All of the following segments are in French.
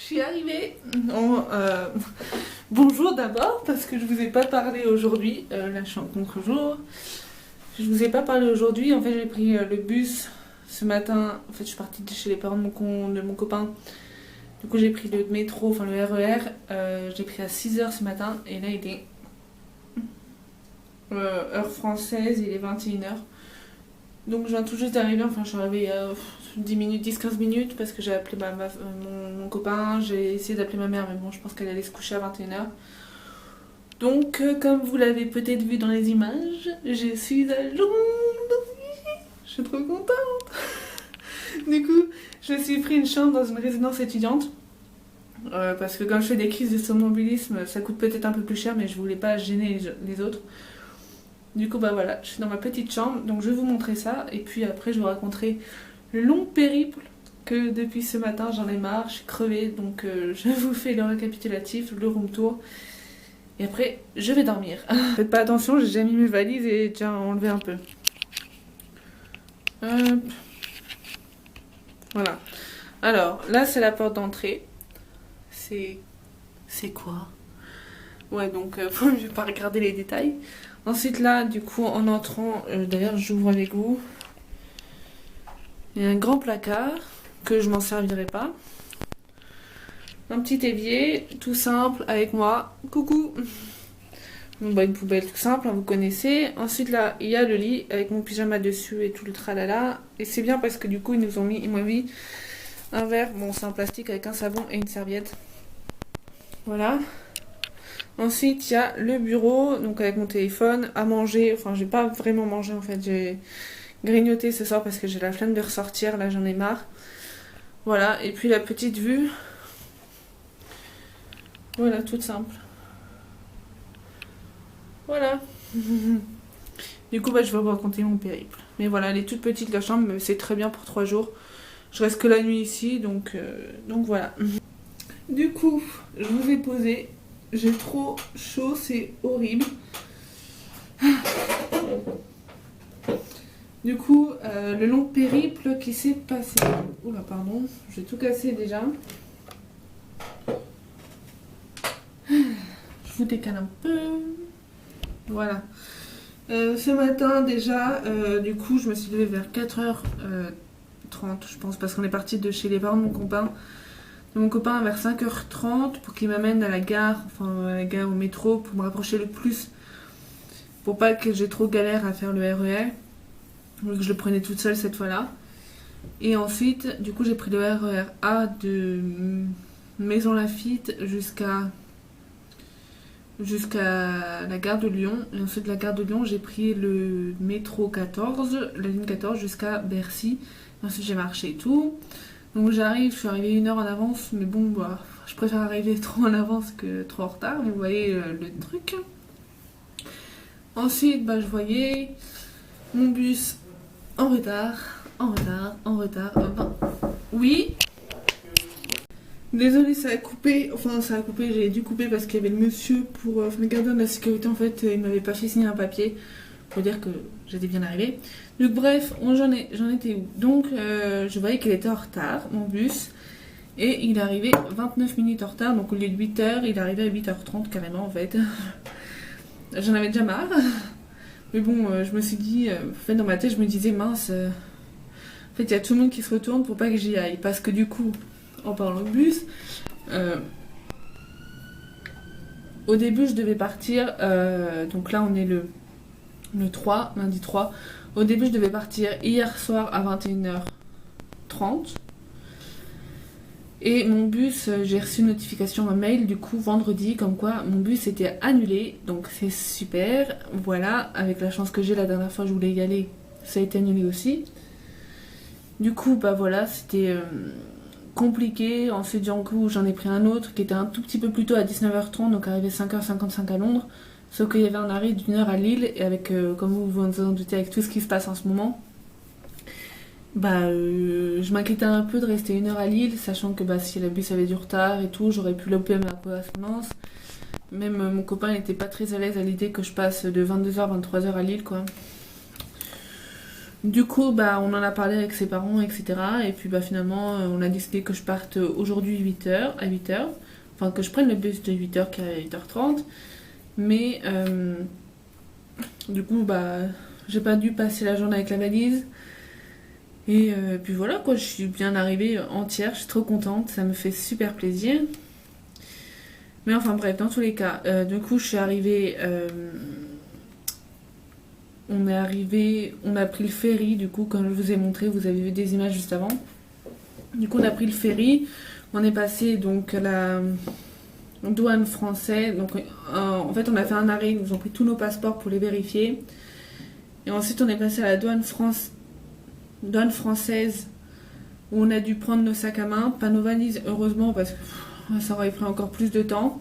suis arrivée. Bonjour d'abord, parce que je vous ai pas parlé aujourd'hui. Là, je suis en contre-jour. Je vous ai pas parlé aujourd'hui. En fait, j'ai pris le bus ce matin. En fait, je suis partie de chez les parents de mon copain. Du coup, j'ai pris le métro, enfin le RER. J'ai pris à 6h ce matin. Et là, il est heure française, il est 21h. Donc, je viens tout juste d'arriver. Enfin, je suis arrivée il y a 10 minutes, 10-15 minutes, parce que j'ai appelé mon copain. J'ai essayé d'appeler ma mère, mais bon, je pense qu'elle allait se coucher à 21h. Donc, comme vous l'avez peut-être vu dans les images, je suis à Londres. Je suis trop contente. Du coup, je me suis pris une chambre dans une résidence étudiante. Parce que quand je fais des crises de somnambulisme, ça coûte peut-être un peu plus cher, mais je voulais pas gêner les autres. Du coup, bah voilà, je suis dans ma petite chambre, donc je vais vous montrer ça. Et puis après, je vous raconterai le long périple que depuis ce matin, j'en ai marre, je suis crevée. Donc je vous fais le récapitulatif, le room tour. Et après, je vais dormir. Faites pas attention, j'ai déjà mis mes valises et déjà enlevé un peu. Hop. Voilà. Alors, là, c'est la porte d'entrée. C'est quoi? Ouais, donc, je vais pas regarder les détails. Ensuite, là, du coup, en entrant, d'ailleurs, j'ouvre avec vous. Il y a un grand placard, que je m'en servirai pas. Un petit évier, tout simple, avec moi. Coucou! Bon, bah, une poubelle tout simple, hein, vous connaissez. Ensuite, là, il y a le lit, avec mon pyjama dessus et tout le tralala. Et c'est bien parce que, du coup, ils m'ont mis un verre. Bon, c'est en plastique avec un savon et une serviette. Voilà. Ensuite, il y a le bureau, donc avec mon téléphone, à manger. Enfin, j'ai pas vraiment mangé en fait. J'ai grignoté ce soir parce que j'ai la flemme de ressortir. Là, j'en ai marre. Voilà. Et puis la petite vue. Voilà, toute simple. Voilà. Du coup, bah, je vais vous raconter mon périple. Mais voilà, elle est toute petite la chambre, mais c'est très bien pour 3 jours. Je reste que la nuit ici, donc voilà. Du coup, je vous ai posé. J'ai trop chaud, c'est horrible. Du coup, le long périple qui s'est passé. Oula, pardon, j'ai tout cassé déjà. Je vous décale un peu. Voilà. Ce matin déjà, du coup, je me suis levée vers 4h30, je pense, parce qu'on est parti de chez les parents de mon copain vers 5h30 pour qu'il m'amène à la gare, enfin à la gare au métro, pour me rapprocher le plus, pour pas que j'ai trop galère à faire le RER, donc je le prenais toute seule cette fois-là. Et ensuite, du coup, j'ai pris le RER A de Maison Lafitte jusqu'à la gare de Lyon. Et ensuite de la gare de Lyon, j'ai pris le métro 14, la ligne 14 jusqu'à Bercy. Et ensuite, j'ai marché et tout. Donc je suis arrivée 1 heure en avance, mais bon, bah, je préfère arriver trop en avance que trop en retard, vous voyez le truc. Ensuite, bah, je voyais mon bus en retard. Enfin, oui. Désolée, ça a coupé, j'ai dû couper parce qu'il y avait le monsieur pour le gardien de la sécurité, en fait, il m'avait pas fait signer un papier pour dire que j'étais bien arrivée. Donc bref, j'en étais où? Donc je voyais qu'il était en retard, mon bus, et il est arrivé 29 minutes en retard, donc au lieu de 8h, il est arrivé à 8h30 carrément en fait. J'en avais déjà marre, mais bon, je me suis dit, en fait dans ma tête je me disais mince, en fait il y a tout le monde qui se retourne pour pas que j'y aille, parce que du coup, en parlant de bus, au début je devais partir, donc là on est le 3, lundi 3. Au début, je devais partir hier soir à 21h30. Et mon bus, j'ai reçu une notification, un mail, du coup, vendredi, comme quoi mon bus était annulé. Donc, c'est super. Voilà, avec la chance que j'ai la dernière fois, je voulais y aller. Ça a été annulé aussi. Du coup, bah voilà, c'était compliqué. Ensuite, du coup, j'en ai pris un autre qui était un tout petit peu plus tôt à 19h30, donc arrivé 5h55 à Londres. Sauf qu'il y avait un arrêt d'1 heure à Lille, et avec, comme vous vous en doutez, avec tout ce qui se passe en ce moment, bah, je m'inquiétais un peu de rester 1 heure à Lille, sachant que bah, si le bus avait du retard et tout, j'aurais pu louper ma correspondance. Même mon copain n'était pas très à l'aise à l'idée que je passe de 22h à 23h à Lille, quoi. Du coup, bah, on en a parlé avec ses parents, etc. Et puis bah, finalement, on a décidé que je parte aujourd'hui 8h, à 8h. Enfin, que je prenne le bus de 8h qu'à 8h30. Mais du coup, bah, j'ai pas dû passer la journée avec la valise. Et puis voilà, quoi, je suis bien arrivée entière, je suis trop contente, ça me fait super plaisir. Mais enfin bref, dans tous les cas, du coup, je suis arrivée... on a pris le ferry, du coup, comme je vous ai montré, vous avez vu des images juste avant. Du coup, on a pris le ferry, on est passé donc à la douane française. Donc, en fait, on a fait un arrêt, ils nous ont pris tous nos passeports pour les vérifier. Et ensuite, on est passé à la douane française où on a dû prendre nos sacs à main, pas nos valises, heureusement, parce que ça aurait pris encore plus de temps.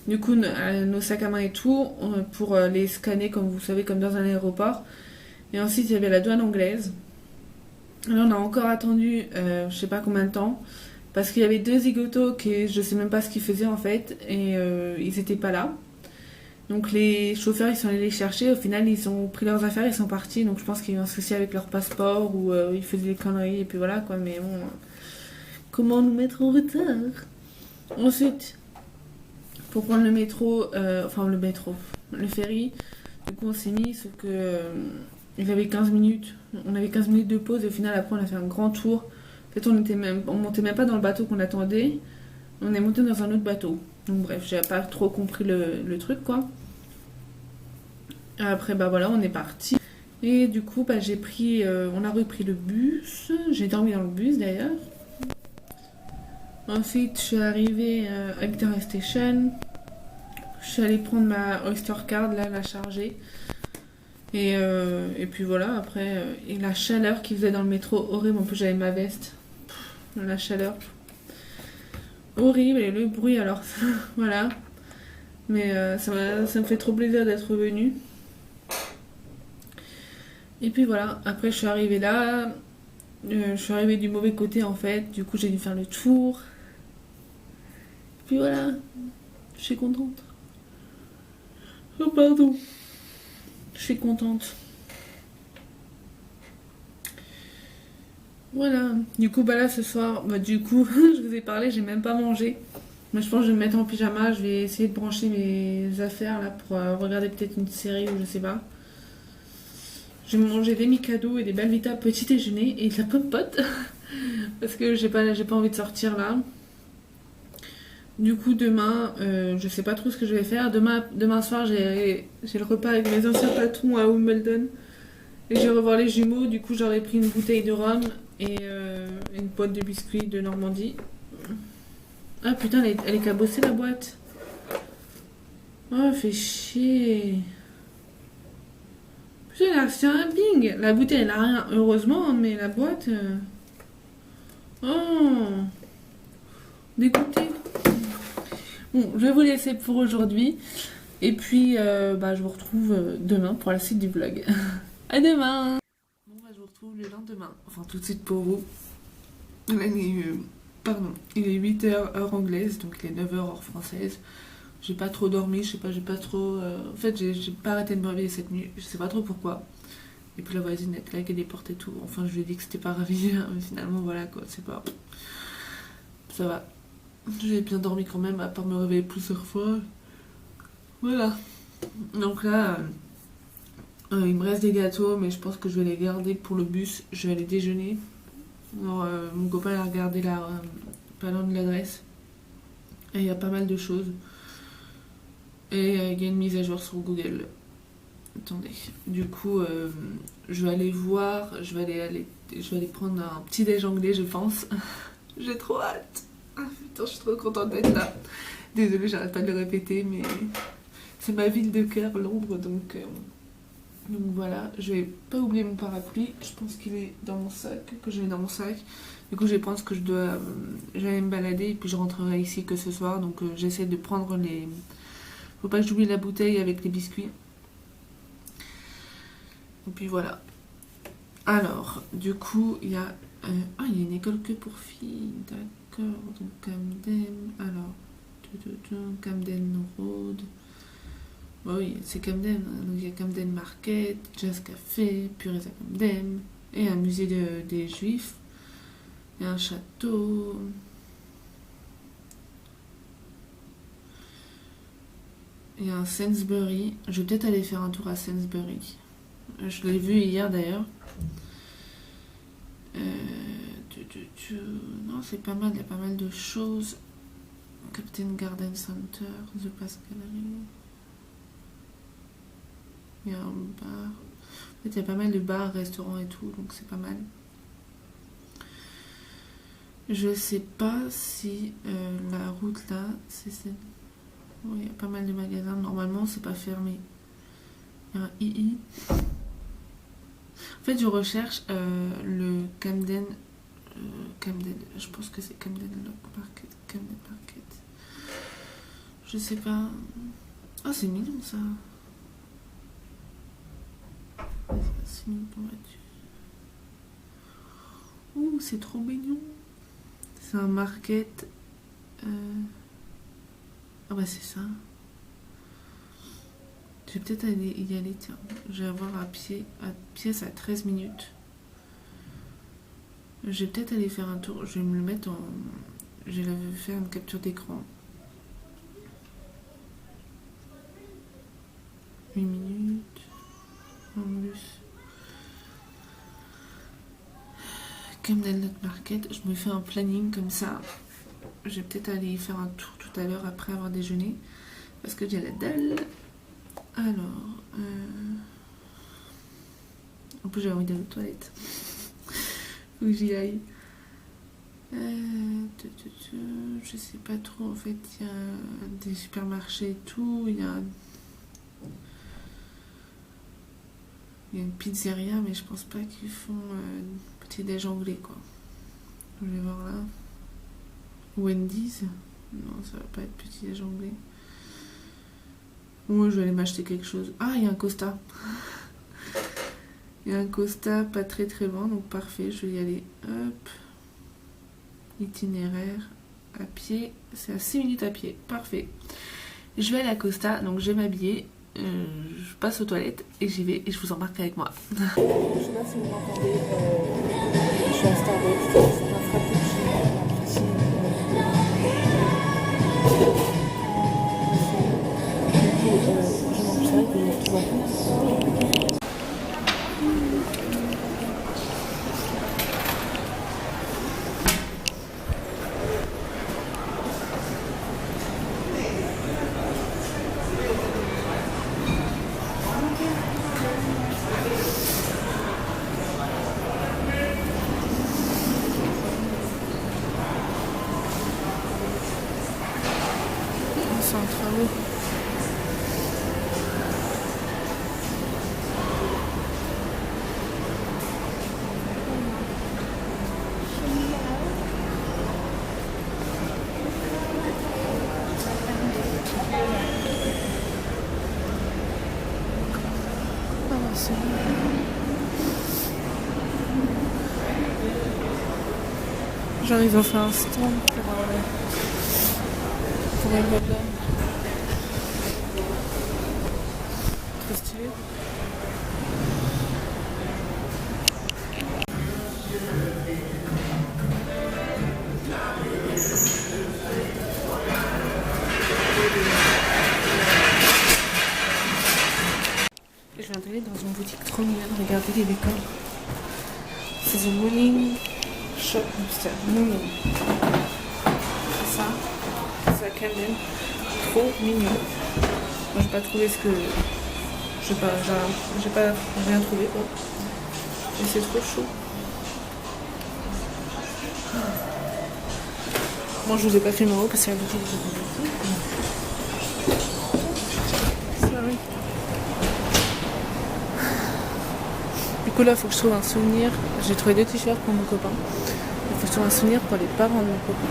Du coup, nos sacs à main et tout, pour les scanner, comme vous savez, comme dans un aéroport. Et ensuite, il y avait la douane anglaise. Là, on a encore attendu, je sais pas combien de temps, parce qu'il y avait deux zigotos qui, je sais même pas ce qu'ils faisaient en fait, et ils étaient pas là. Donc les chauffeurs, ils sont allés les chercher. Au final, ils ont pris leurs affaires, ils sont partis. Donc je pense qu'il y a eu un souci avec leur passeport ou ils faisaient des conneries et puis voilà quoi. Mais bon, comment nous mettre en retard? Ensuite, pour prendre le métro, le ferry, du coup on s'est mis, sauf que il avait 15 minutes. On avait 15 minutes de pause et au final après on a fait un grand tour. En fait on montait même pas dans le bateau qu'on attendait. On est monté dans un autre bateau. Donc bref, j'ai pas trop compris le truc quoi. Après bah voilà, on est parti. Et du coup bah on a repris le bus. J'ai dormi dans le bus d'ailleurs. Ensuite je suis arrivée à Victoria Station. Je suis allée prendre ma Oyster Card là, la charger. Et puis voilà, après, et la chaleur qu'il faisait dans le métro, horrible. En plus, j'avais ma veste. La chaleur, horrible. Et le bruit, alors, voilà. Mais ça me fait trop plaisir d'être revenue. Et puis voilà, après, je suis arrivée là. Je suis arrivée du mauvais côté, en fait. Du coup, j'ai dû faire le tour. Et puis voilà, je suis contente. Oh, pardon. Je suis contente. Voilà. Du coup, bah là, ce soir, bah du coup, je vous ai parlé, j'ai même pas mangé. Moi, je pense que je vais me mettre en pyjama, je vais essayer de brancher mes affaires là pour regarder peut-être une série ou je sais pas. Je vais manger des Mikado et des Belvita petit déjeuner et de la popote parce que j'ai pas envie de sortir là. Du coup, demain, je sais pas trop ce que je vais faire. Demain soir, j'ai le repas avec mes anciens patrons à Wimbledon et je vais revoir les jumeaux. Du coup, j'aurais pris une bouteille de rhum et une boîte de biscuits de Normandie. Ah putain, elle est cabossée la boîte. Oh, fait chier. Putain, c'est un bing. La bouteille, elle a rien, heureusement, mais la boîte. Oh, dégoûté. Bon, je vais vous laisser pour aujourd'hui. Et puis, bah, je vous retrouve demain pour la suite du vlog. À demain. Bon, bah, je vous retrouve le lendemain. Enfin, tout de suite pour vous. Là, il est 8h heure anglaise, donc il est 9h heure française. J'ai pas trop dormi, je sais pas, j'ai pas trop... En fait, j'ai pas arrêté de me réveiller cette nuit, je sais pas trop pourquoi. Et puis la voisine elle claquait des portes et tout. Enfin, je lui ai dit que c'était pas réveillé, mais finalement, voilà quoi, c'est pas... Ça va. J'ai bien dormi quand même, à part me réveiller plusieurs fois. Voilà. Donc là, il me reste des gâteaux, mais je pense que je vais les garder pour le bus. Je vais aller déjeuner. Alors, mon copain a regardé pas loin de l'adresse. Et il y a pas mal de choses. Et il y a une mise à jour sur Google. Attendez. Du coup, je vais aller voir. Je vais aller prendre un petit déj anglais, je pense. J'ai trop hâte. Ah, putain, je suis trop contente d'être là. Désolée, j'arrête pas de le répéter, mais c'est ma ville de cœur, Londres, donc voilà. Je vais pas oublier mon parapluie. Je pense qu'il est dans mon sac, que je l'ai dans mon sac. Du coup, je pense que j'allais me balader et puis je rentrerai ici que ce soir. Donc, j'essaie de prendre les. Faut pas que j'oublie la bouteille avec les biscuits. Et puis voilà. Alors, du coup, il y a une école que pour filles. D'accord. Donc, Camden. Alors, Camden Road. Bah oui, c'est Camden. Donc il y a Camden Market, Jazz Café, Pureza Camden, et un musée des Juifs, et un château. Et un Sainsbury. Je vais peut-être aller faire un tour à Sainsbury. Je l'ai vu hier d'ailleurs. Non, c'est pas mal, il y a pas mal de choses. Captain Garden Center, The Pass Gallery. Il y a un bar. En fait, il y a pas mal de bars, restaurants et tout, donc c'est pas mal. Je sais pas si la route là, c'est celle. Oui, il y a pas mal de magasins. Normalement, c'est pas fermé. Il y a un II. En fait, je recherche le Camden. Camden. Je pense que c'est Camden Market. Camden Market. Je sais pas. Ah, c'est mignon ça. C'est mignon pour voiture. Ouh, c'est trop mignon. C'est un market. Ah bah c'est ça. Je vais peut-être y aller, tiens. Je vais avoir à pied c'est à 13 minutes. Je vais peut-être aller faire un tour. Je vais me le mettre en... Je vais faire une capture d'écran. 8 minutes. En bus. Camden Lot Market. Je me fais un planning comme ça. Je vais peut-être aller y faire un tour tout à l'heure après avoir déjeuné. Parce que j'ai la dalle. Alors... En plus j'ai envie d'aller aux toilettes. Faut que j'y aille. Je sais pas trop. En fait, il y a des supermarchés et tout. Il y a une pizzeria, mais je pense pas qu'ils font petit déj anglais, quoi. Je vais voir là. Wendy's. Non, ça va pas être petit déj anglais. Moi, je vais aller m'acheter quelque chose. Ah, il y a un Costa. Il y a un Costa pas très très loin, donc parfait, je vais y aller. Hop. Itinéraire à pied. C'est à 6 minutes à pied. Parfait. Je vais aller à Costa, donc je vais m'habiller. Je passe aux toilettes et j'y vais et je vous embarque avec moi. Je sais pas si vous m'entendez. Je suis à Starbucks. C'est un frappuccino. C'est en travaux. Genre ils ont fait un stand pour une mode là. Trop stylé. Je viens d'aller dans une boutique trop mignonne, regardez les décors. C'est The Morning Shop Hipster. Mignon. C'est ça. C'est à Camden. Trop mignon. Moi j'ai pas trouvé ce que... Je sais pas, j'ai pas rien trouvé quoi. Et c'est trop chaud. Moi je vous ai pas filmé en haut parce que la boutique est sorry. Du coup là faut que je trouve un souvenir. J'ai trouvé 2 t-shirts pour mon copain. Il faut que je trouve un souvenir pour les parents de mon copain.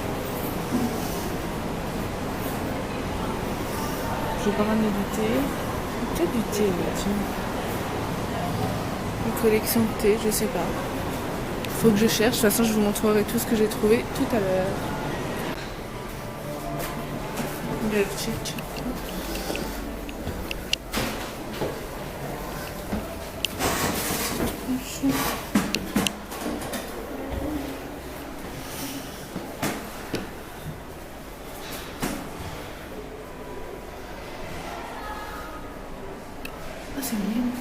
Je vais pas ramener du thé. Peut-être du thé là-dessus. Une collection de thé, je sais pas. Faut que je cherche. De toute façon je vous montrerai tout ce que j'ai trouvé tout à l'heure. Ah, c'est magnifique.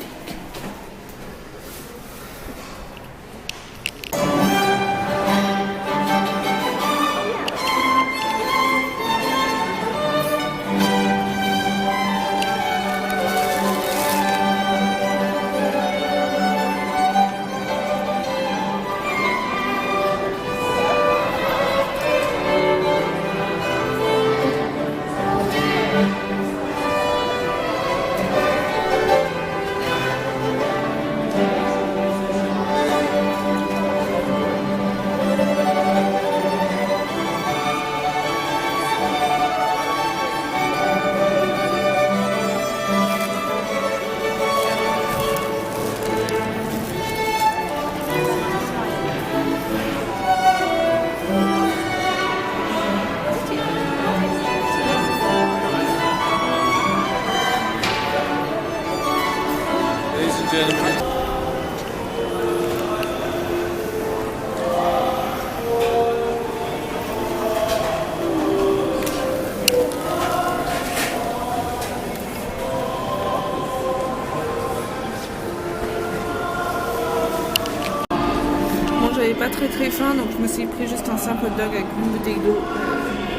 Bon, j'avais pas très faim, donc je me suis pris juste un simple hot dog avec une bouteille d'eau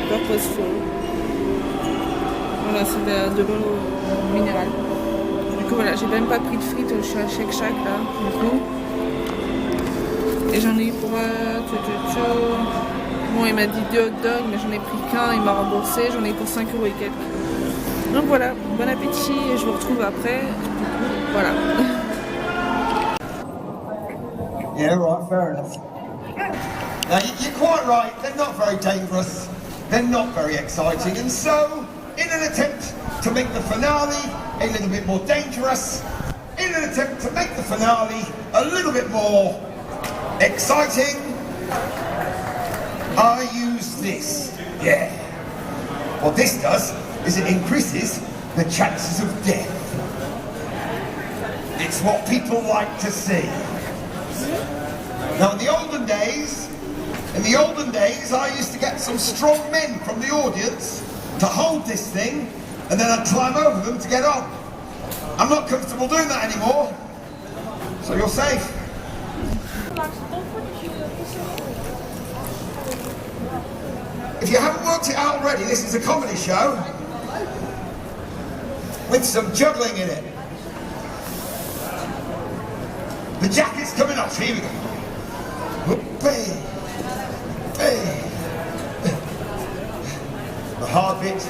Purposeful. Voilà, c'est de l'eau minérale. Du coup voilà, j'ai même pas pris de frites, je suis à Shake Shack là, du coup. Et j'en ai eu pour bon, il m'a dit 2 hot dogs, mais j'en ai pris qu'un, il m'a remboursé, j'en ai eu pour 5 € et quelques. Donc voilà, bon appétit et je vous retrouve après. Voilà. Yeah, right, fair enough. Now, you're quite right, they're not very dangerous, they're not very exciting, and so, in an attempt to make the finale a little bit more dangerous, in an attempt to make the finale a little bit more exciting, I use this. Yeah. What this does is it increases the chances of death. It's what people like to see. Now in the olden days, I used to get some strong men from the audience to hold this thing, and then I'd climb over them to get on. I'm not comfortable doing that anymore, so you're safe. If you haven't worked it out already, this is a comedy show with some juggling in it. The jacket's coming off, here we go. Hey, hey. The hard bit.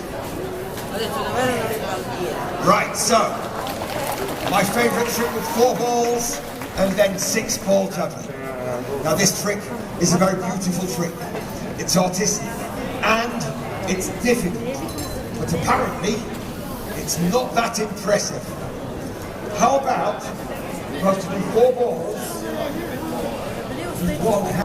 Right, so, my favourite trick with 4 balls and then 6 ball juggling. Now this trick is a very beautiful trick. It's artistic and it's difficult, but apparently it's not that impressive. How about you have to do 4 balls with 1 hand?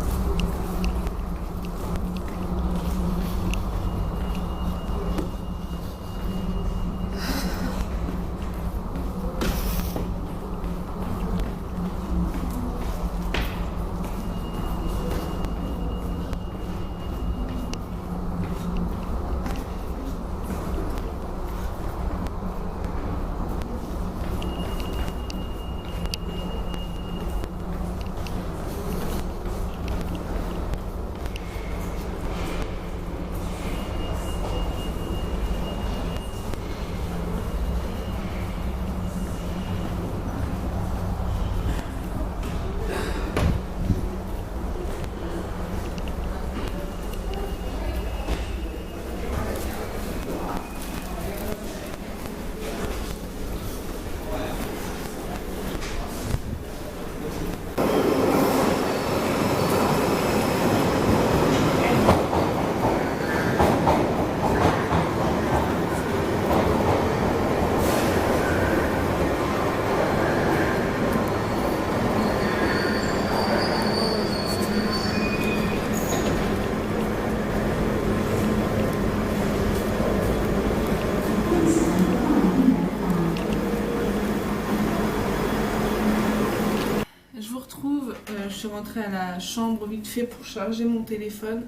Je suis rentrée à la chambre vite fait pour charger mon téléphone.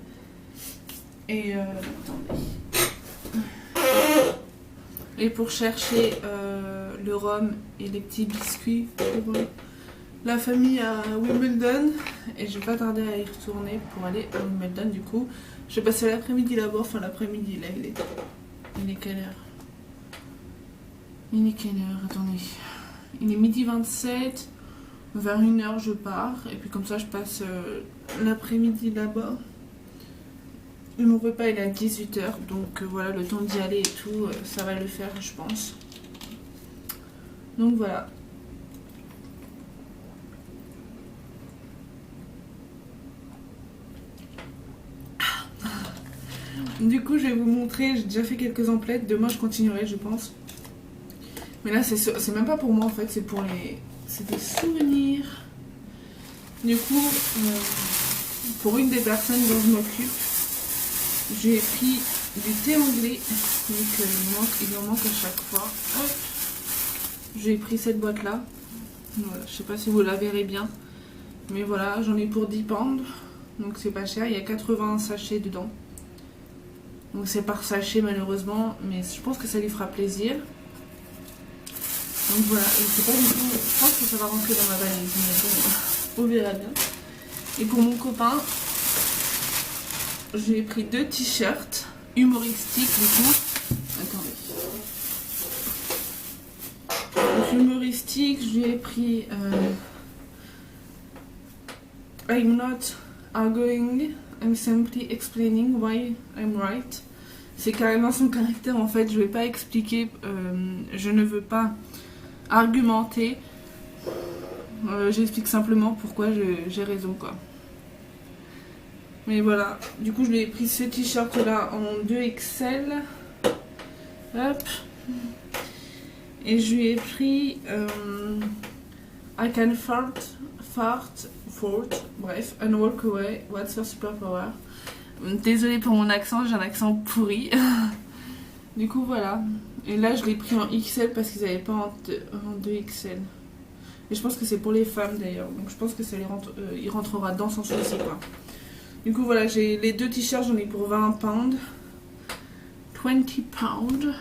Et attendez. Et pour chercher le rhum et les petits biscuits pour la famille à Wimbledon. Et je vais pas tarder à y retourner pour aller à Wimbledon du coup. Je vais passer l'après-midi là-bas, enfin l'après-midi là, il est quelle heure? Il est quelle heure? Attendez. Il est midi 27. Vers 1h je pars. Et puis comme ça je passe l'après-midi là-bas. Et mon repas il est à 18h. Donc voilà, le temps d'y aller et tout, ça va le faire je pense. Donc voilà. Du coup je vais vous montrer, j'ai déjà fait quelques emplettes. Demain je continuerai je pense. Mais là c'est même pas pour moi en fait, c'est pour les... C'est des souvenirs. Du coup, pour une des personnes dont je m'occupe, j'ai pris du thé anglais. Donc il en manque à chaque fois. Hop. J'ai pris cette boîte là. Voilà, je sais pas si vous la verrez bien. Mais voilà, j'en ai pour 10 pounds. Donc c'est pas cher, il y a 80 sachets dedans. Donc c'est par sachet malheureusement, mais je pense que ça lui fera plaisir. Donc voilà, je sais pas du tout, je pense que ça va rentrer dans ma valise, mais bon, on verra bien. Et pour mon copain, j'ai pris 2 t-shirts humoristiques du coup. Attendez. Donc humoristique, j'ai pris I'm not arguing, I'm simply explaining why I'm right. C'est carrément son caractère en fait, je vais pas expliquer, je ne veux pas argumenter, j'explique simplement pourquoi j'ai raison quoi. Mais voilà, du coup je lui ai pris ce t-shirt là en 2XL. Hop. Et je lui ai pris I can fart, bref, and walk away, what's your superpower. Désolée pour mon accent, j'ai un accent pourri. Du coup voilà. Et là je l'ai pris en XL parce qu'ils n'avaient pas en 2XL. Et je pense que c'est pour les femmes d'ailleurs. Donc je pense que ça il rentrera dans son souci quoi. Du coup voilà, j'ai les 2 t-shirts, j'en ai pour 20 pounds. 20 pounds.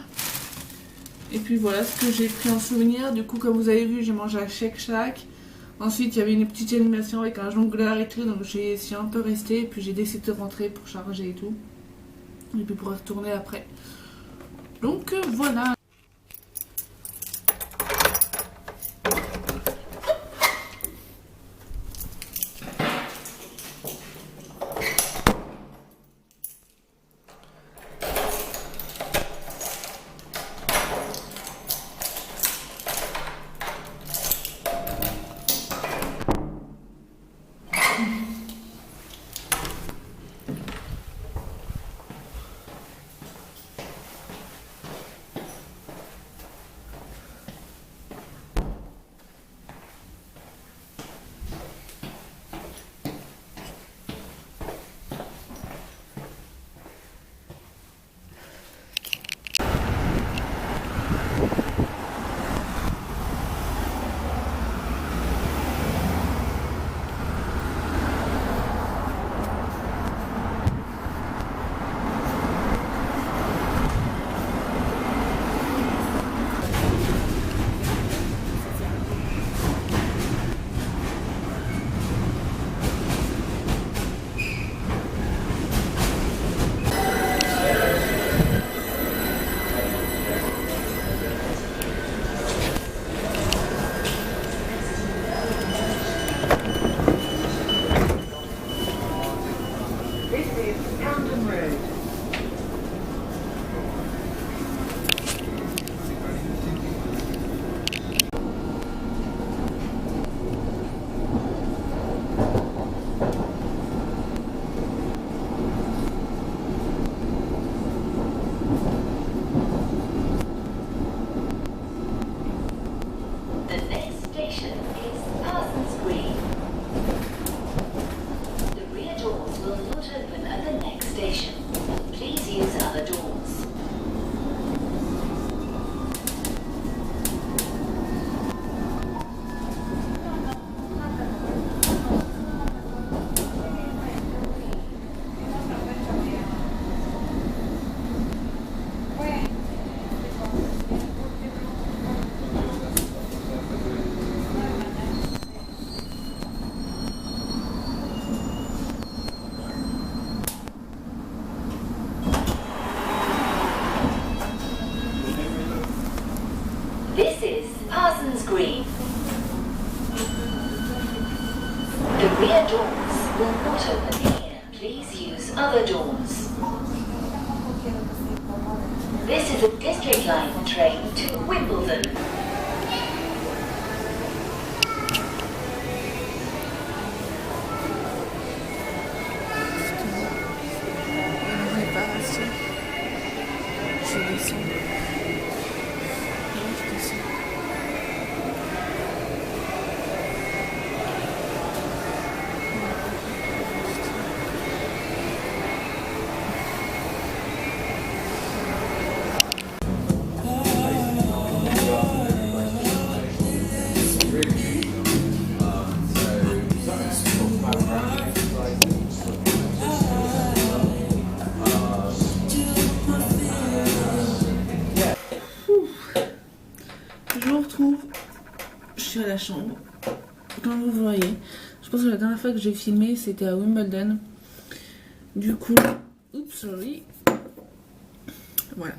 Et puis voilà ce que j'ai pris en souvenir. Du coup comme vous avez vu, j'ai mangé à Shake Shack. Ensuite il y avait une petite animation avec un jongleur et tout. Donc j'ai essayé un peu rester. Et puis j'ai décidé de rentrer pour charger et tout. Et puis pour retourner après. Donc voilà. Parsons Green. The rear doors will not open here. Please use other doors. This is a District Line train to Wimbledon. Réparation. Je descends. Non, je descends. Je vous retrouve, je suis à la chambre, comme vous voyez. Je pense que la dernière fois que j'ai filmé c'était à Wimbledon. Du coup, oups, sorry. Voilà.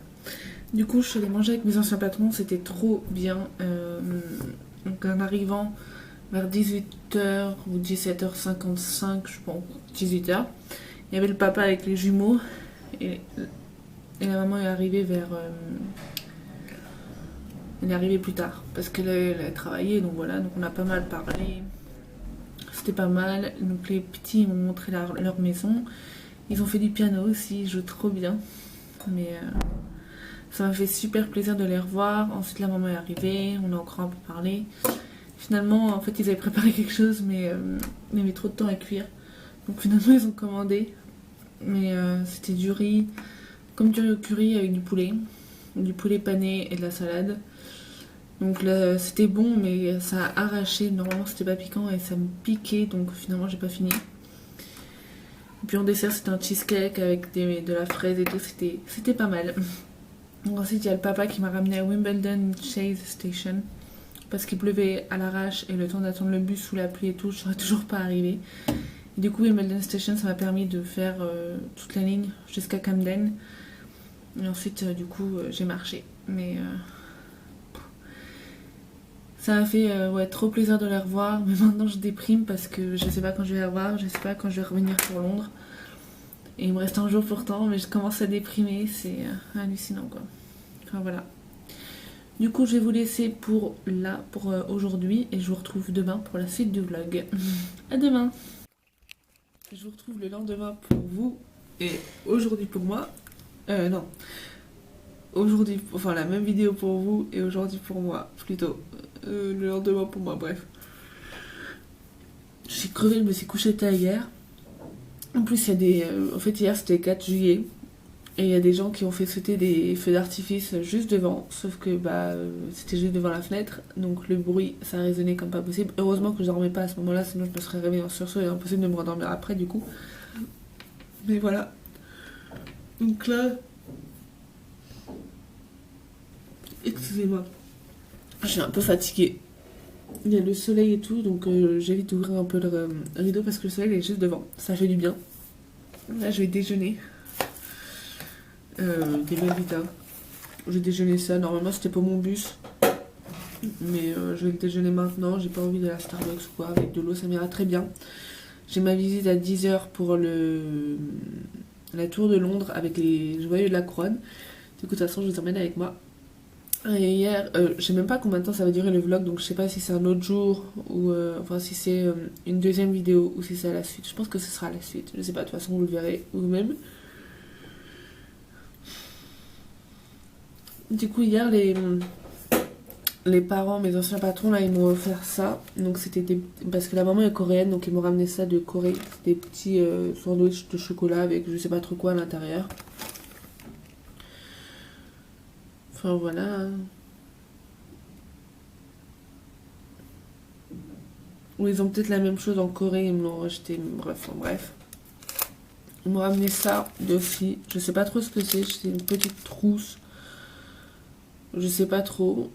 Du coup, je suis allée manger avec mes anciens patrons, c'était trop bien. Donc en arrivant vers 18h ou 17h55, je pense, 18h, il y avait le papa avec les jumeaux et la maman est arrivée vers... elle est arrivée plus tard parce qu'elle a travaillé, donc voilà, donc on a pas mal parlé. C'était pas mal. Donc les petits m'ont montré leur maison. Ils ont fait du piano aussi, ils jouent trop bien. Mais ça m'a fait super plaisir de les revoir. Ensuite la maman est arrivée, on a encore un peu parlé. Finalement, en fait, ils avaient préparé quelque chose, mais il y avait trop de temps à cuire. Donc finalement, ils ont commandé. Mais c'était du riz, comme du riz au curry avec du poulet pané et de la salade. Donc là, c'était bon, mais ça a arraché. Normalement, c'était pas piquant et ça me piquait, donc finalement, j'ai pas fini. Et puis en dessert, c'était un cheesecake avec de la fraise et tout. C'était pas mal. Donc ensuite, il y a le papa qui m'a ramené à Wimbledon Chase Station parce qu'il pleuvait à l'arrache et le temps d'attendre le bus sous la pluie et tout, je serais toujours pas arrivée. Et du coup, Wimbledon Station, ça m'a permis de faire toute la ligne jusqu'à Camden. Et ensuite, du coup, j'ai marché. Mais ça m'a fait trop plaisir de les revoir. Mais maintenant, je déprime parce que je sais pas quand je vais les revoir. Je sais pas quand je vais revenir pour Londres. Et il me reste un jour pourtant, mais je commence à déprimer. C'est hallucinant, quoi. Enfin, voilà. Du coup, je vais vous laisser pour aujourd'hui. Et je vous retrouve demain pour la suite du vlog. À demain. Je vous retrouve le lendemain pour vous. Et aujourd'hui pour moi. Non. Aujourd'hui, enfin la même vidéo pour vous et aujourd'hui pour moi, plutôt. Le lendemain pour moi, bref. Je suis crevée, je me suis couchée tard hier. En plus, il y a des... en fait, hier, c'était le 4 juillet. Et il y a des gens qui ont fait sauter des feux d'artifice juste devant. Sauf que c'était juste devant la fenêtre. Donc le bruit, ça résonnait comme pas possible. Heureusement que je dormais pas à ce moment-là, sinon je me serais réveillée en sursaut et impossible de me rendormir après, du coup. Mais voilà. Donc là... Excusez-moi. Je suis un peu fatiguée. Il y a le soleil et tout, donc j'évite d'ouvrir un peu le rideau parce que le soleil est juste devant. Ça fait du bien. Là, je vais déjeuner. Des Belvita. J'ai déjeuné ça. Normalement, c'était pour mon bus. Mais je vais le déjeuner maintenant. J'ai pas envie de la Starbucks ou quoi. Avec de l'eau, ça m'ira très bien. J'ai ma visite à 10h pour la tour de Londres avec les joyaux de la couronne. Du coup, de toute façon, je vous emmène avec moi. Et hier, je sais même pas combien de temps ça va durer le vlog, donc je sais pas si c'est un autre jour ou enfin si c'est une deuxième vidéo ou si c'est à la suite. Je pense que ce sera à la suite. Je sais pas, de toute façon, vous le verrez vous-même. Du coup, hier, les parents, mes anciens patrons, là, ils m'ont offert ça. Donc, c'était parce que la maman est coréenne, donc ils m'ont ramené ça de Corée. Des petits sandwichs de chocolat avec je sais pas trop quoi à l'intérieur. Enfin, voilà. Ou ils ont peut-être la même chose en Corée, ils me l'ont rejeté. Bref. Ils m'ont ramené ça de filles. Je sais pas trop ce que c'est une petite trousse. Je sais pas trop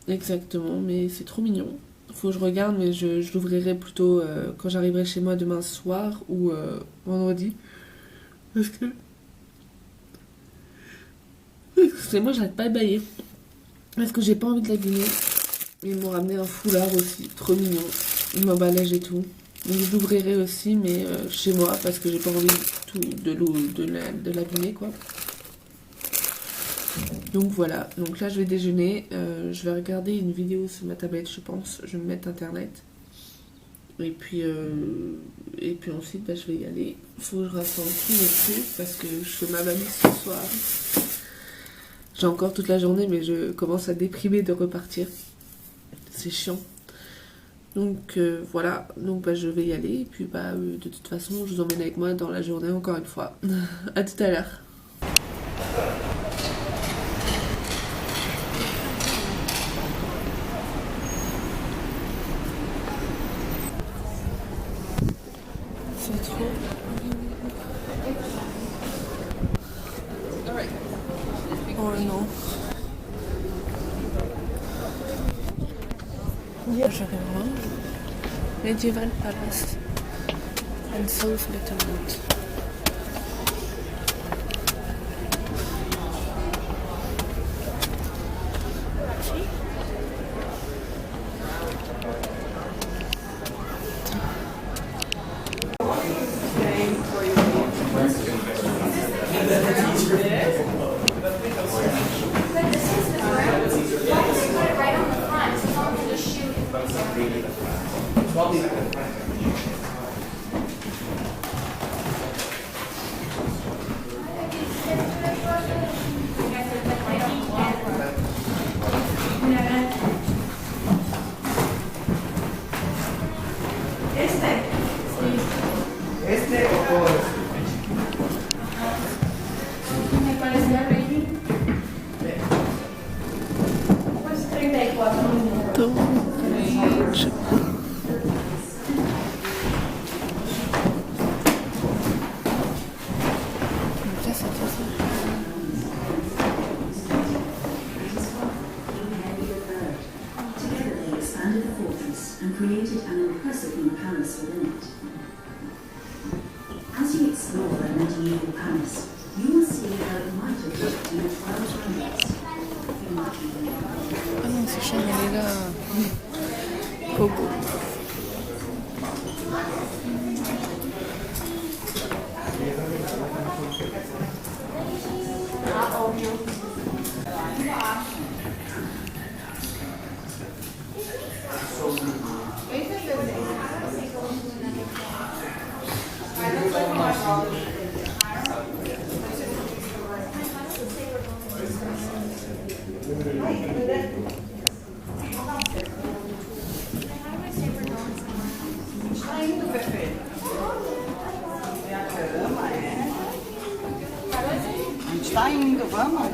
exactement, mais c'est trop mignon. Faut que je regarde, mais je l'ouvrirai plutôt quand j'arriverai chez moi demain soir ou vendredi. Parce que... Excusez-moi, j'arrête pas de bailler. Parce que j'ai pas envie de l'abîmer. Ils m'ont ramené un foulard aussi, trop mignon. L'emballage et tout. Donc je l'ouvrirai aussi, mais chez moi, parce que j'ai pas envie de l'abîmer, quoi. Donc voilà, donc là je vais déjeuner. Je vais regarder une vidéo sur ma tablette, je pense. Je vais me mettre internet. Et puis ensuite, bah, je vais y aller. Il faut que je rassemble tous mes trucs parce que je fais ma valise ce soir. J'ai encore toute la journée, mais je commence à déprimer de repartir. C'est chiant. Donc voilà, donc bah, je vais y aller. Et puis bah, de toute façon, je vous emmène avec moi dans la journée encore une fois. À tout à l'heure. C'est trop. Oh non. Je vais voir. Medieval Palace and South Lettermont. And created an impressive new palace within it. As you explore a medieval palace, you will see how it might have looked in the 1200s. Ah non, c'est chiant, elle est là. Trop beau. Está indo, vamos.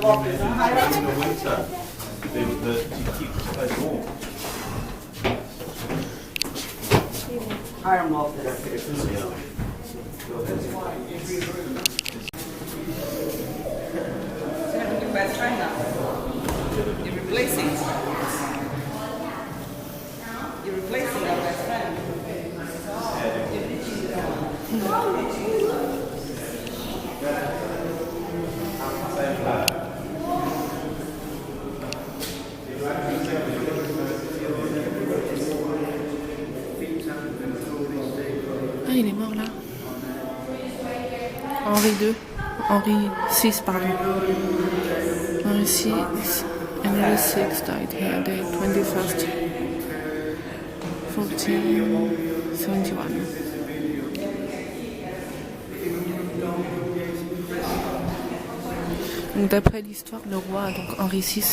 In the winter, to keep the place warm. I love this. Você vai do best friend now. You're replacing. You're replacing our best friend. Ah, il est mort là. Henri VI, pardon. Henri VI died here, the 21st, 1471. Donc d'après l'histoire, le roi, donc Henri VI,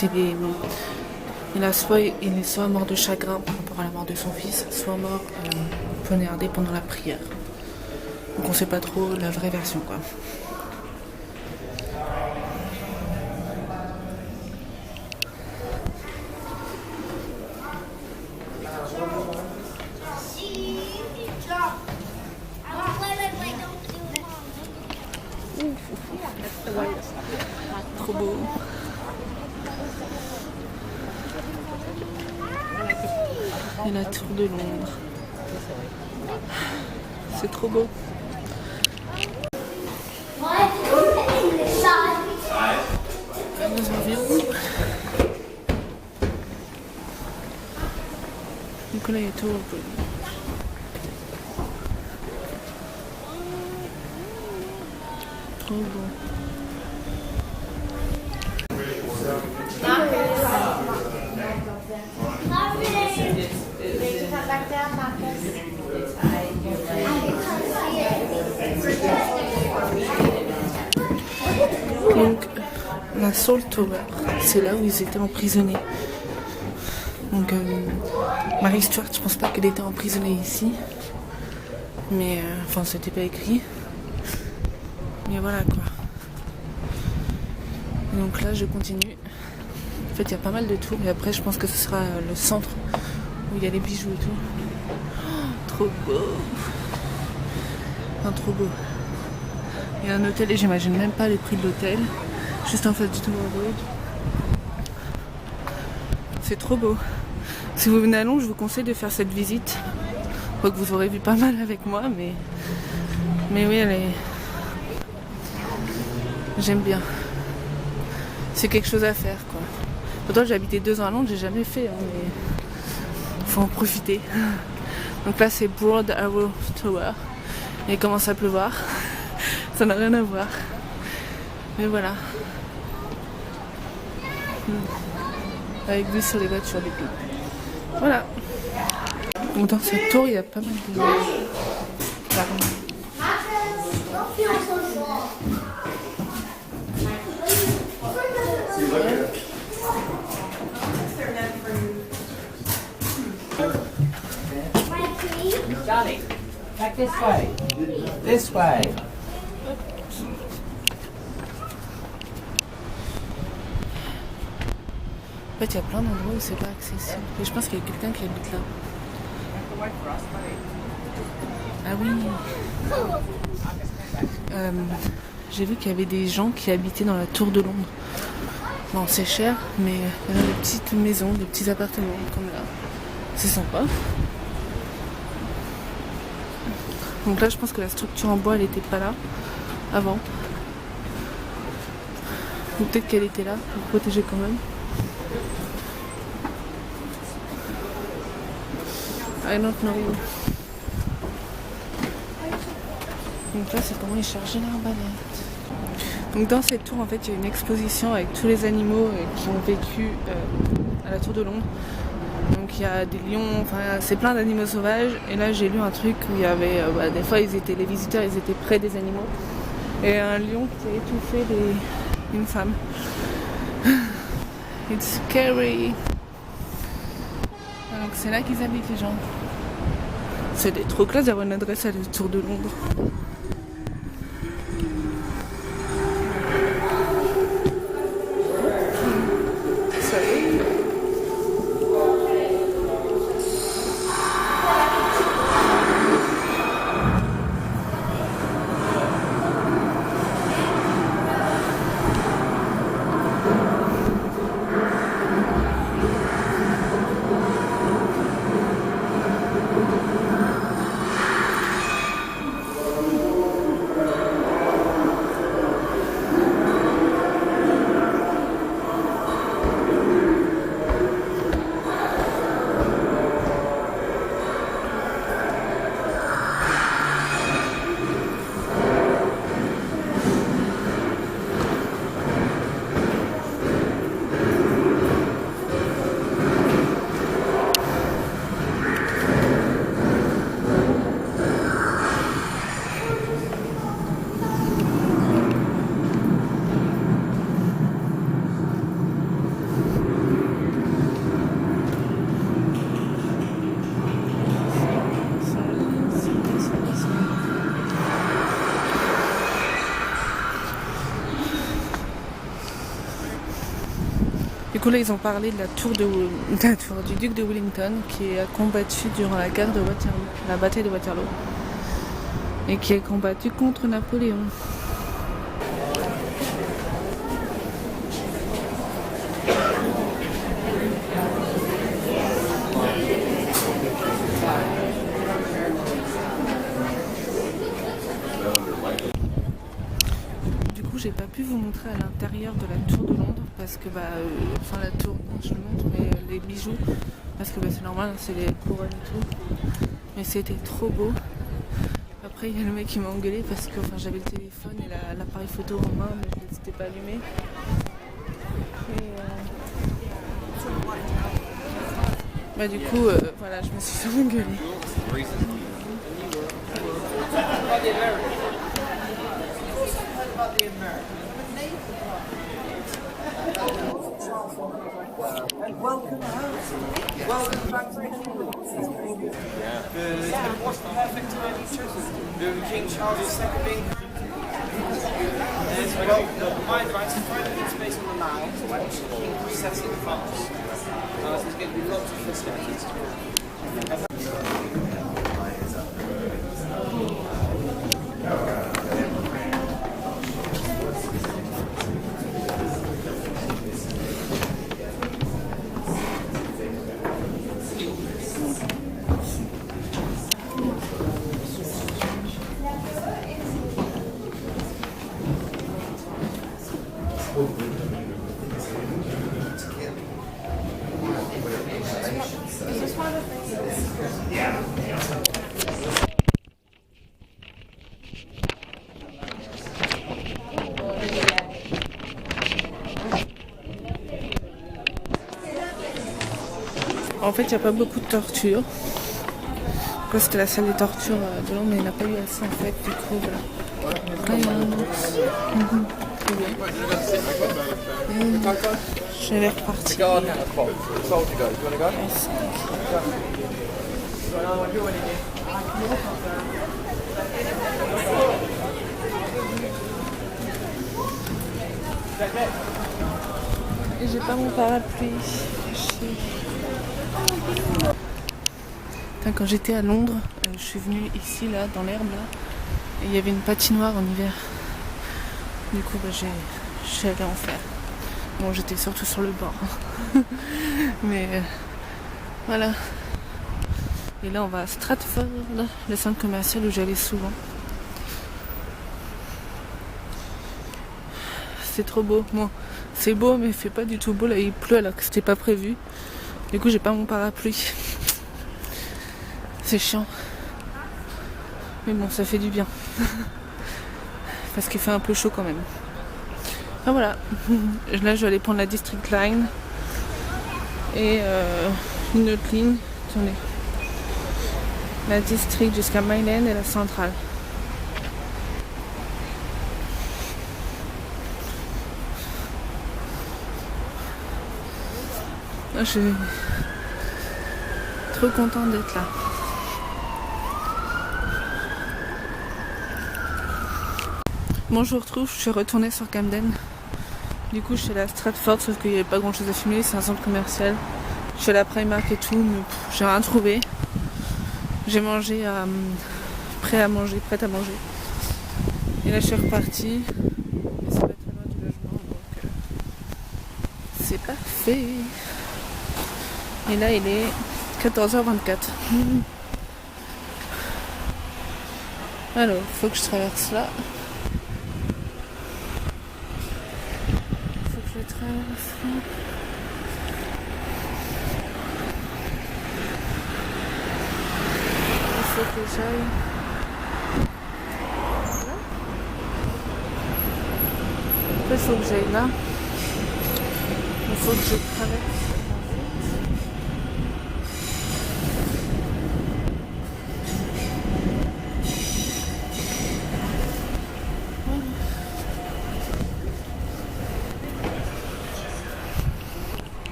il est soit mort de chagrin par rapport à la mort de son fils, soit mort poignardé pendant la prière. Donc on sait pas trop la vraie version, quoi. Trop beau. Et la tour de Londres. C'est trop beau. Nos environs. Donc là il y a tout. Trop beau. Donc la Salt Tower, c'est là où ils étaient emprisonnés. Donc Mary Stuart, je pense pas qu'elle était emprisonnée ici. Mais enfin c'était pas écrit. Mais voilà quoi. Et donc là je continue. En fait il y a pas mal de tours et après je pense que ce sera le centre où il y a les bijoux et tout. Oh, trop beau. Enfin trop beau. Il y a un hôtel et j'imagine même pas les prix de l'hôtel. Juste en face du Tower Bridge. C'est trop beau. Si vous venez à Londres, je vous conseille de faire cette visite. Quoique vous aurez vu pas mal avec moi, mais oui, elle est... J'aime bien. C'est quelque chose à faire, quoi. Pourtant, j'ai habité 2 ans à Londres, j'ai jamais fait, hein, mais faut en profiter. Donc là, c'est Broad Arrow Tower. Et il commence à pleuvoir. Ça n'a rien à voir. Mais voilà. Avec vue sur les voitures du coup. Voilà. Donc dans cette tour, il y a pas mal de... Johnny, back this way. This way. En fait, il y a plein d'endroits où c'est pas accessible. Et je pense qu'il y a quelqu'un qui habite là. Ah oui. J'ai vu qu'il y avait des gens qui habitaient dans la tour de Londres. Bon, c'est cher, mais il y a des petites maisons, des petits appartements comme là. C'est sympa. Donc là, je pense que la structure en bois, elle était pas là avant. Ou peut-être qu'elle était là pour protéger quand même. I don't know. Donc là, c'est comment ils chargeaient l'arbalète. Donc dans cette tour, en fait, il y a une exposition avec tous les animaux qui ont vécu à la tour de Londres. Donc il y a des lions, enfin c'est plein d'animaux sauvages. Et là, j'ai lu un truc où il y avait, des fois, les visiteurs, ils étaient près des animaux. Et un lion qui a étouffé une femme. It's scary. Donc c'est là qu'ils habitent les gens. C'est trop classe d'avoir une adresse à la tour de Londres. Du coup là ils ont parlé de la tour du duc de Wellington qui a combattu durant la guerre de Waterloo, la bataille de Waterloo, et qui a combattu contre Napoléon. montrer à l'intérieur de la tour de Londres parce que enfin la tour, je le montre, mais les bijoux, parce que c'est normal, c'est les couronnes et tout, mais c'était trop beau. Après il y a le mec qui m'a engueulé parce que j'avais le téléphone et l'appareil photo en main, mais je ne s'était pas allumé. Et du coup voilà, je me suis fait engueuler. Welcome back to what's the perfect time you've chosen? King Charles II being my advice is try to keep space on the Mall to watch the King processing fast. There's going to be lots of festivities to come. En fait, il n'y a pas beaucoup de torture. C'était la salle des tortures de Londres, mais il n'y en a pas eu assez en fait. Du coup, voilà. Après, il y a un ours. Je vais repartir. Et j'ai pas mon parapluie. Quand j'étais à Londres, je suis venue ici, là, dans l'herbe, là, et il y avait une patinoire en hiver. Du coup, je suis allée en faire. Bon, j'étais surtout sur le bord. Mais voilà. Et là, on va à Stratford, le centre commercial où j'allais souvent. C'est trop beau. Bon, c'est beau, mais il fait pas du tout beau. Là, il pleut alors que c'était pas prévu. Du coup, j'ai pas mon parapluie. C'est chiant. Mais bon, ça fait du bien. Parce qu'il fait un peu chaud quand même. Ah voilà. Là, je vais aller prendre la District Line. Et une autre ligne. Attendez. La District jusqu'à Mile End et la Centrale. Je suis trop contente d'être là. Bon, je vous retrouve, je suis retournée sur Camden. Du coup, je suis allée à Stratford, sauf qu'il n'y avait pas grand chose à filmer, c'est un centre commercial. Je suis allée à Primark et tout, mais j'ai rien trouvé. J'ai mangé prêt à manger. Et là, je suis repartie. Et c'est pas très loin du logement, donc c'est parfait. Et là, il est 14h24. Alors, il faut que je traverse là. Il faut que j'aille là. Après, il faut que j'aille là. Il faut que je traverse.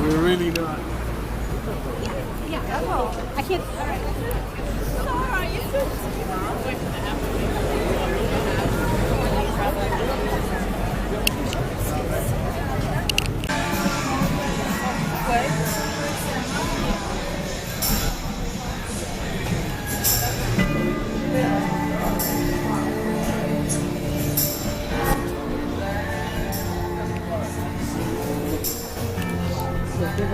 We're really not. Yeah, well, I can't.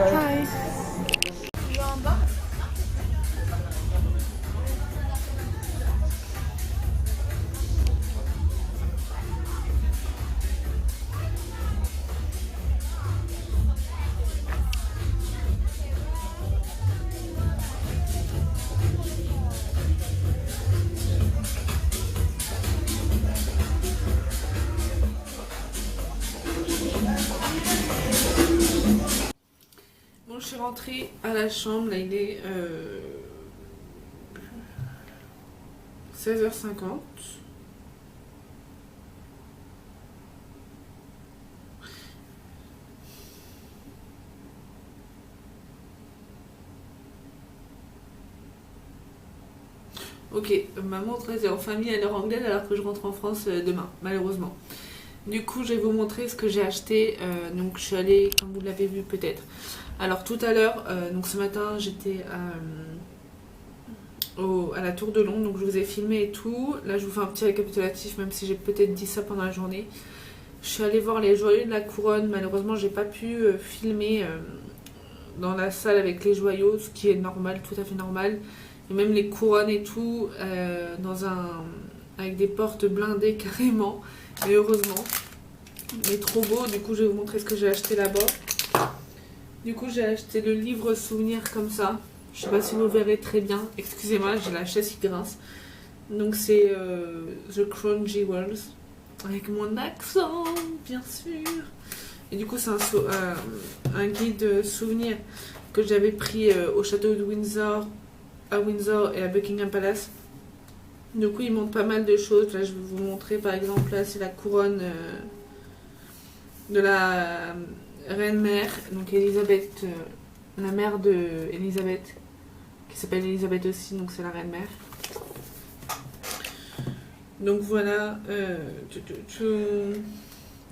Hi. You en bas? rentrée à la chambre, là il est 16h50. Ok, ma montre est en famille à l'heure anglaise alors que je rentre en France demain, malheureusement. Du coup, je vais vous montrer ce que j'ai acheté. Donc, je suis allée, comme vous l'avez vu peut-être. Alors, tout à l'heure, donc ce matin, j'étais à la Tour de Londres. Donc, je vous ai filmé et tout. Là, je vous fais un petit récapitulatif, même si j'ai peut-être dit ça pendant la journée. Je suis allée voir les joyaux de la couronne. Malheureusement, j'ai pas pu filmer dans la salle avec les joyaux, ce qui est normal, tout à fait normal. Et même les couronnes et tout, avec des portes blindées carrément. Mais heureusement. Mais trop beau. Du coup, je vais vous montrer ce que j'ai acheté là-bas. Du coup, j'ai acheté le livre souvenir comme ça. Je sais pas si vous verrez très bien. Excusez-moi, j'ai la chaise qui grince. Donc, c'est The Crown Jewels. Avec mon accent, bien sûr. Et du coup, c'est un guide souvenir que j'avais pris au château de Windsor, à Windsor et à Buckingham Palace. Du coup, il montre pas mal de choses. Là, je vais vous montrer, par exemple, là, c'est la couronne de la reine-mère, donc Elisabeth, la mère de Elisabeth, qui s'appelle Elisabeth aussi, donc c'est la reine-mère. Donc voilà,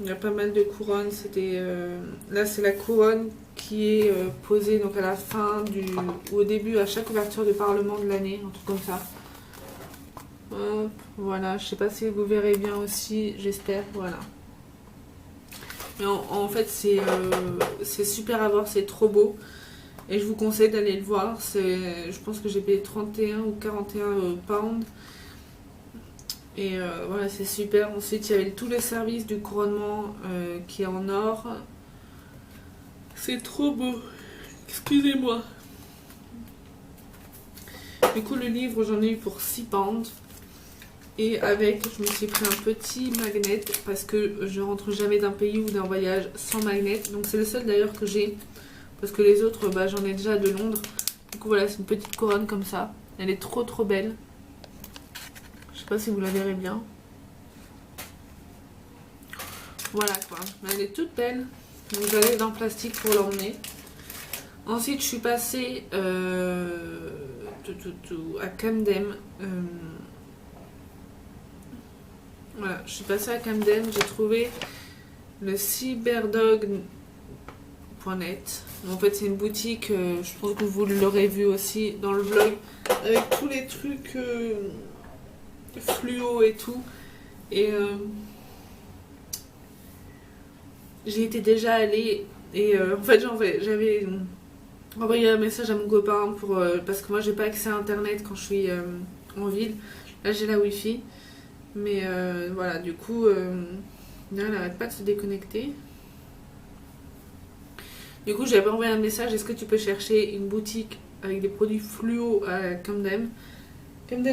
il y a pas mal de couronnes. C'était là, c'est la couronne qui est posée donc à la fin ou au début à chaque ouverture de Parlement de l'année, un truc comme ça. Hop, voilà, je sais pas si vous verrez bien aussi, j'espère, voilà. Mais en fait, c'est super à voir, c'est trop beau. Et je vous conseille d'aller le voir. Je pense que j'ai payé 31 ou 41 pounds. Et voilà, c'est super. Ensuite, il y avait tout le service du couronnement qui est en or. C'est trop beau. Excusez-moi. Du coup, le livre, j'en ai eu pour 6 pounds. Et avec, je me suis pris un petit magnet parce que je rentre jamais d'un pays ou d'un voyage sans magnet. Donc c'est le seul d'ailleurs que j'ai. Parce que les autres, bah, j'en ai déjà de Londres. Du coup voilà, c'est une petite couronne comme ça. Elle est trop trop belle. Je sais pas si vous la verrez bien. Voilà quoi. Elle est toute belle. Donc j'allais dans le plastique pour l'emmener. Ensuite je suis passée à Camden. Voilà, je suis passée à Camden, j'ai trouvé le cyberdog.net. En fait, c'est une boutique, je pense que vous l'aurez vu aussi dans le vlog, avec tous les trucs fluo et tout. Et j'y étais déjà allée. Et en fait, j'avais envoyé un message à mon copain parce que moi, j'ai pas accès à internet quand je suis en ville. Là, j'ai la wifi. Mais voilà, du coup, elle n'arrête pas de se déconnecter. Du coup, j'avais envoyé un message. Est-ce que tu peux chercher une boutique avec des produits fluo à Camden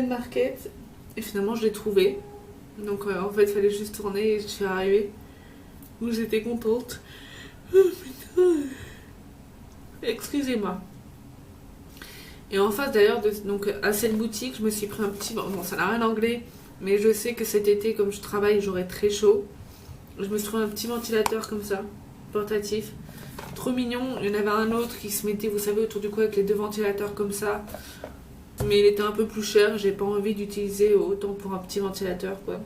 Market? Et finalement, je l'ai trouvé. Donc, en fait, il fallait juste tourner et je suis arrivée. Donc, j'étais contente. Oh putain! Excusez-moi. Et en face d'ailleurs, donc à cette boutique, je me suis pris un petit... Bon, ça n'a rien d'anglais. Mais je sais que cet été, comme je travaille, j'aurai très chaud. Je me suis trouvé un petit ventilateur comme ça, portatif. Trop mignon. Il y en avait un autre qui se mettait, vous savez, autour du cou avec les deux ventilateurs comme ça. Mais il était un peu plus cher. J'ai pas envie d'utiliser autant pour un petit ventilateur, quoi.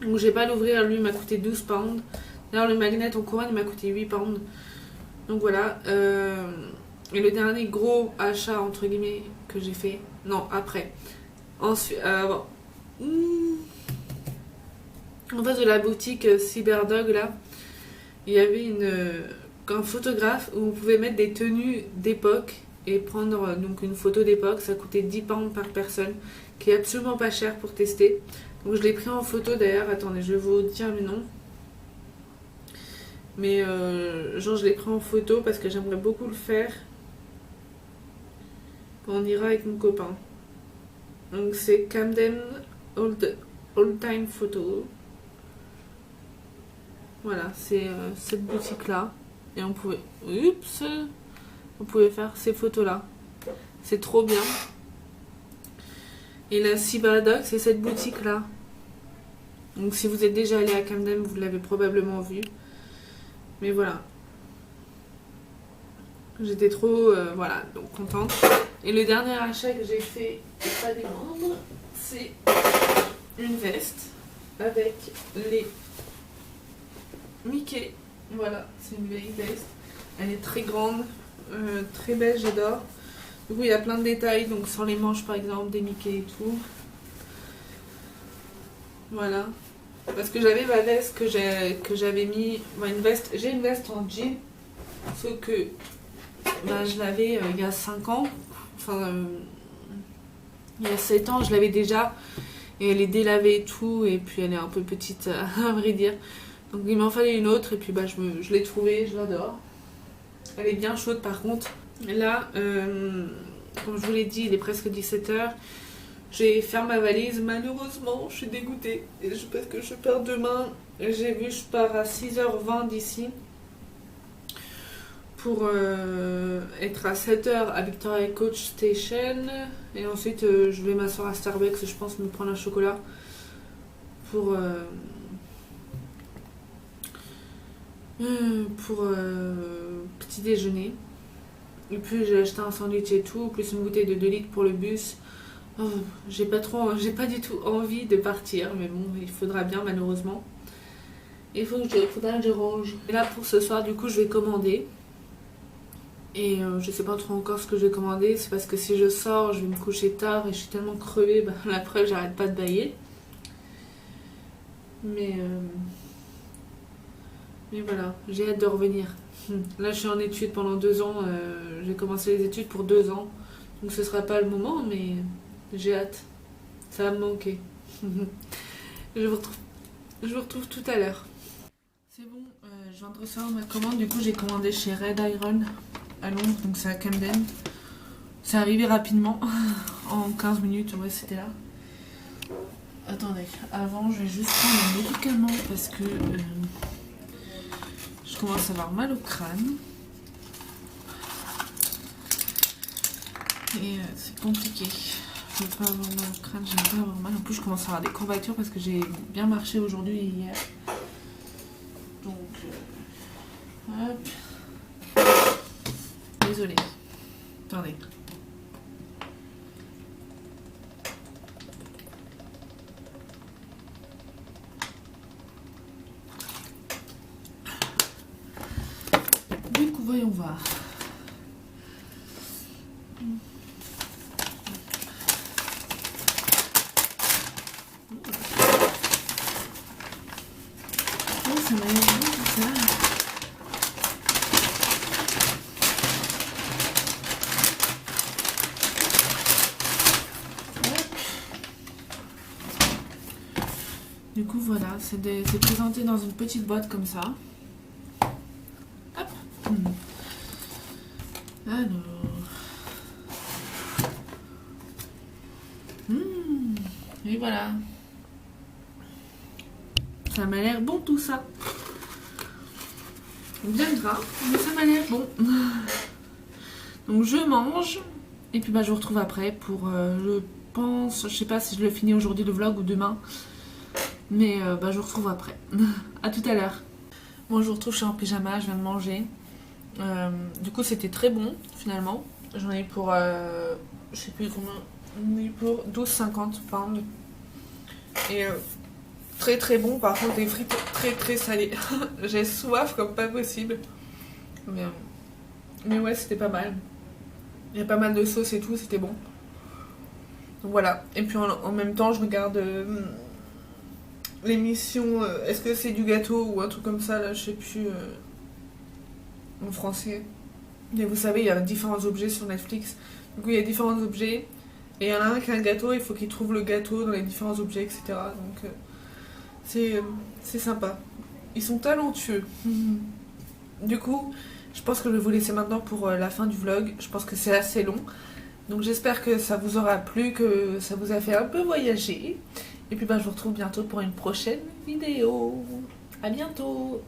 Donc j'ai pas à l'ouvrir. Lui, il m'a coûté 12 pounds. D'ailleurs, le magnet en couronne, il m'a coûté 8 pounds. Donc voilà. Et le dernier gros achat, entre guillemets, que j'ai fait. Non, après. Ensuite, bon. En face de la boutique Cyberdog là, il y avait un photographe où on pouvait mettre des tenues d'époque et prendre donc une photo d'époque. Ça coûtait 10 pounds par personne, qui est absolument pas cher pour tester. Donc je l'ai pris en photo d'ailleurs. Attendez, je vais vous dire le nom. Mais genre je l'ai pris en photo parce que j'aimerais beaucoup le faire quand on ira avec mon copain. Donc c'est Camden Old Time Photo. Voilà, c'est cette boutique là. Et on pouvait... Oups! vous pouvez faire ces photos-là. C'est trop bien. Et la Cyberadoc, c'est cette boutique-là. Donc si vous êtes déjà allé à Camden, vous l'avez probablement vu. Mais voilà. J'étais trop voilà, donc contente. Et le dernier achat que j'ai fait, et pas des moindres, c'est une veste avec les Mickey. Voilà, c'est une vieille veste. Elle est très grande, très belle, j'adore. Du coup, il y a plein de détails, donc sans les manches par exemple, des Mickey et tout. Voilà. Parce que j'avais ma veste que j'avais mis, une veste, j'ai une veste en jean, sauf que je l'avais il y a 5 ans, enfin il y a 7 ans je l'avais déjà, et elle est délavée et tout, et puis elle est un peu petite à vrai dire, donc il m'en fallait une autre, et puis je l'ai trouvée, je l'adore. Elle est bien chaude par contre. Et là, comme je vous l'ai dit, il est presque 17 h. J'ai fait ma valise, malheureusement, je suis dégoûtée. Parce que je pars demain. J'ai vu, je pars à 6h20 d'ici. Pour être à 7h à Victoria Coach Station. Et ensuite, je vais m'asseoir à Starbucks, je pense, me prendre un chocolat. Pour petit déjeuner. Et puis j'ai acheté un sandwich et tout, plus une bouteille de 2 litres pour le bus. Oh, j'ai pas du tout envie de partir, mais bon, il faudra bien malheureusement. Il faudra que je range. Et là pour ce soir, du coup, je vais commander. Et je sais pas trop encore ce que je vais commander. C'est parce que si je sors, je vais me coucher tard et je suis tellement crevée. La preuve, j'arrête pas de bailler. Mais voilà, j'ai hâte de revenir. Là, je suis en études pendant 2 ans. J'ai commencé les études pour 2 ans. Donc ce sera pas le moment, mais j'ai hâte. Ça va me manquer. Je vous retrouve tout à l'heure. C'est bon, je viens de recevoir ma commande. Du coup, j'ai commandé chez Red Iron à Londres. Donc c'est à Camden. C'est arrivé rapidement. En 15 minutes, ouais, c'était là. Attendez, avant, je vais juste prendre un médicament parce que je commence à avoir mal au crâne. Et c'est compliqué. Je ne veux pas avoir mal au crâne, j'aime pas avoir mal. En plus, je commence à avoir des courbatures parce que j'ai bien marché aujourd'hui et hier. Donc, hop. Désolée. Attendez. Du coup, voyons voir. Ça m'a l'air bien tout ça. Du coup voilà, c'est présenté dans une petite boîte comme ça. Hop. Alors. Et voilà. Ça m'a l'air bon tout ça. Bien gras, mais ça m'a l'air bon. Donc je mange. Et puis je vous retrouve après pour, je pense, je sais pas si je le finis aujourd'hui le vlog ou demain. Mais je vous retrouve après. À tout à l'heure. Bon, je vous retrouve, je suis en pyjama, je viens de manger. Du coup c'était très bon finalement. J'en ai pour, je sais plus combien, j'en ai pour 12,50 pounds. Et très très bon, par contre des frites très très salées. J'ai soif comme pas possible. Mais ouais, c'était pas mal. Il y a pas mal de sauce et tout, c'était bon. Donc voilà. Et puis en même temps, je regarde l'émission Est-ce que c'est du gâteau ou un truc comme ça, là, je sais plus en français. Et vous savez, il y a différents objets sur Netflix. Du coup, il y a différents objets. Et il y en a un qui a un gâteau, il faut qu'il trouve le gâteau dans les différents objets, etc. Donc c'est sympa. Ils sont talentueux. Du coup, je pense que je vais vous laisser maintenant pour la fin du vlog. Je pense que c'est assez long. Donc j'espère que ça vous aura plu, que ça vous a fait un peu voyager. Et puis je vous retrouve bientôt pour une prochaine vidéo. À bientôt.